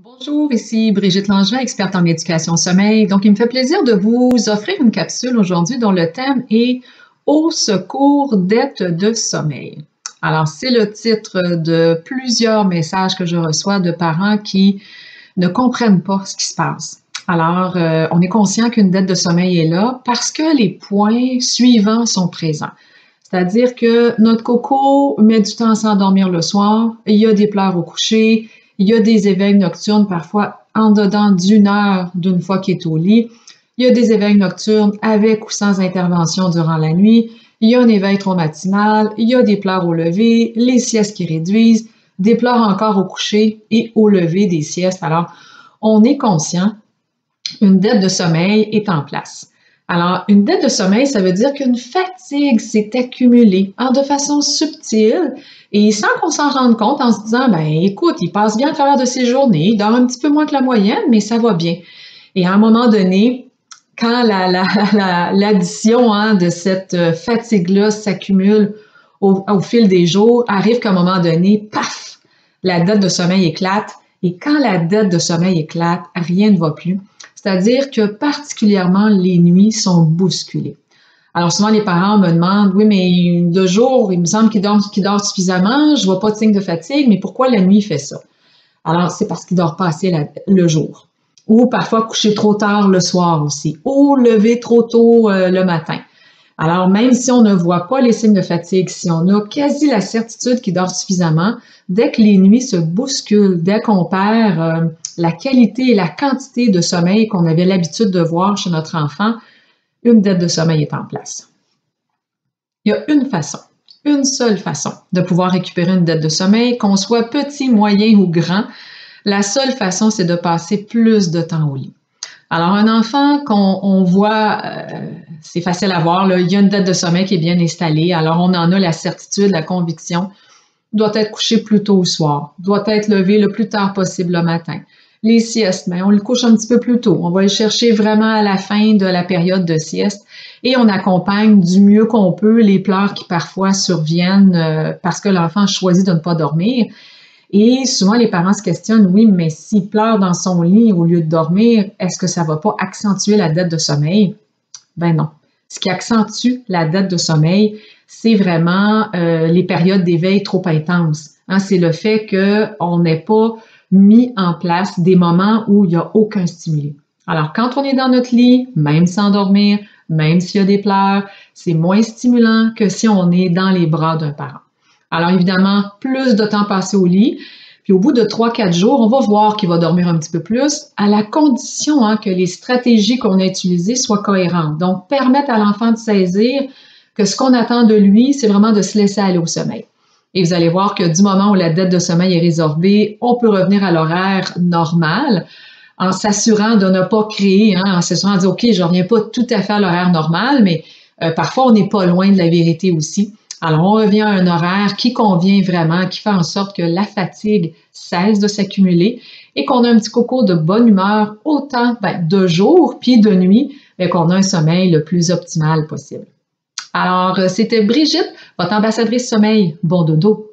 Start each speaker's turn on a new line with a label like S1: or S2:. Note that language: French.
S1: Bonjour, ici Brigitte Langevin, experte en éducation sommeil. Donc, il me fait plaisir de vous offrir une capsule aujourd'hui dont le thème est Au secours dettes de sommeil. Alors, c'est le titre de plusieurs messages que je reçois de parents qui ne comprennent pas ce qui se passe. Alors, on est conscient qu'une dette de sommeil est là parce que les points suivants sont présents. C'est-à-dire que notre coco met du temps à s'endormir le soir, il y a des pleurs au coucher, il y a des éveils nocturnes parfois en dedans d'une heure d'une fois qu'il est au lit. Il y a des éveils nocturnes avec ou sans intervention durant la nuit. Il y a un éveil trop matinal. Il y a des pleurs au lever, les siestes qui réduisent, des pleurs encore au coucher et au lever des siestes. Alors, on est conscient, une dette de sommeil est en place. Alors, une dette de sommeil, ça veut dire qu'une fatigue s'est accumulée de façon subtile et sans qu'on s'en rende compte en se disant, ben écoute, il passe bien à travers de ses journées, il dort un petit peu moins que la moyenne, mais ça va bien. Et à un moment donné, quand l'addition de cette fatigue-là s'accumule au fil des jours, arrive qu'à un moment donné, paf, la dette de sommeil éclate. Et quand la dette de sommeil éclate, rien ne va plus. C'est-à-dire que particulièrement les nuits sont bousculées. Alors souvent les parents me demandent, oui, mais de jour, il me semble qu'il dort suffisamment, je vois pas de signe de fatigue, mais pourquoi la nuit il fait ça? Alors c'est parce qu'il dort pas assez le jour. Ou parfois coucher trop tard le soir aussi, ou lever trop tôt le matin. Alors, même si on ne voit pas les signes de fatigue, si on a quasi la certitude qu'il dort suffisamment, dès que les nuits se bousculent, dès qu'on perd la qualité et la quantité de sommeil qu'on avait l'habitude de voir chez notre enfant, une dette de sommeil est en place. Il y a une seule façon de pouvoir récupérer une dette de sommeil, qu'on soit petit, moyen ou grand. La seule façon, c'est de passer plus de temps au lit. Alors, un enfant qu'on voit, c'est facile à voir, là, il y a une dette de sommeil qui est bien installée. Alors, on en a la certitude, la conviction. Doit être couché plus tôt au soir, doit être levé le plus tard possible le matin. Les siestes, mais on le couche un petit peu plus tôt. On va le chercher vraiment à la fin de la période de sieste et on accompagne du mieux qu'on peut les pleurs qui parfois surviennent parce que l'enfant choisit de ne pas dormir. Et souvent, les parents se questionnent, oui, mais s'il pleure dans son lit au lieu de dormir, est-ce que ça ne va pas accentuer la dette de sommeil? Ben non. Ce qui accentue la dette de sommeil, c'est vraiment les périodes d'éveil trop intenses. C'est le fait qu'on n'ait pas mis en place des moments où il n'y a aucun stimuli. Alors, quand on est dans notre lit, même sans dormir, même s'il y a des pleurs, c'est moins stimulant que si on est dans les bras d'un parent. Alors évidemment, plus de temps passé au lit, puis au bout de 3-4 jours, on va voir qu'il va dormir un petit peu plus, à la condition que les stratégies qu'on a utilisées soient cohérentes. Donc, permettre à l'enfant de saisir que ce qu'on attend de lui, c'est vraiment de se laisser aller au sommeil. Et vous allez voir que du moment où la dette de sommeil est résorbée, on peut revenir à l'horaire normal en s'assurant de ne pas créer, en s'assurant de dire, OK, je ne reviens pas tout à fait à l'horaire normal, mais parfois, on n'est pas loin de la vérité aussi. Alors, on revient à un horaire qui convient vraiment, qui fait en sorte que la fatigue cesse de s'accumuler et qu'on a un petit coco de bonne humeur autant de jour puis de nuit, mais qu'on a un sommeil le plus optimal possible. Alors, c'était Brigitte, votre ambassadrice sommeil. Bon dodo!